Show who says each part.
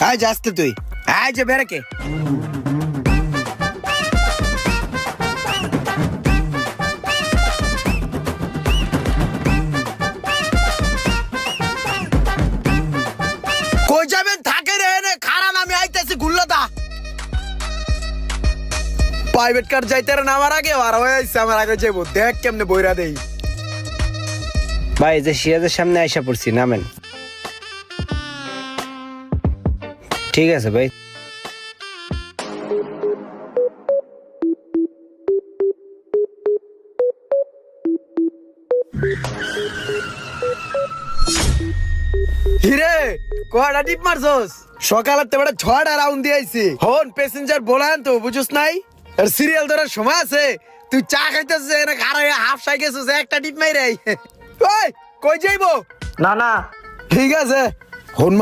Speaker 1: আয় যাস্তে তুই আয় যে বেরকে কই যাবেন থাকে রে নে খারান আমি আইতেছি গুল্লাদা প্রাইভেট কার যাইতে রে নামার আগে আর হয়ে আইছে আমার আগে যাইবো দেখ কেমনে বইরা দেই
Speaker 2: ভাই যে সিরাজের সামনে আইসা পড়ছি নামেন। ঠিক আছে ভাই।
Speaker 1: হিরে কয়টা টিপ মারছস সকালের তো বেটা 6টা রাউন্ড দিয়ে আইছি হন প্যাসেঞ্জার বলান তো বুঝছস নাই আর সিরিয়াল ধরার সময় আছে তুই চা খাইতেছিস এখানে খারাপ হাফ সাই গেছিস একটা টিপ মাইরে ওই কই যাইবো
Speaker 3: না না
Speaker 1: ঠিক আছে হন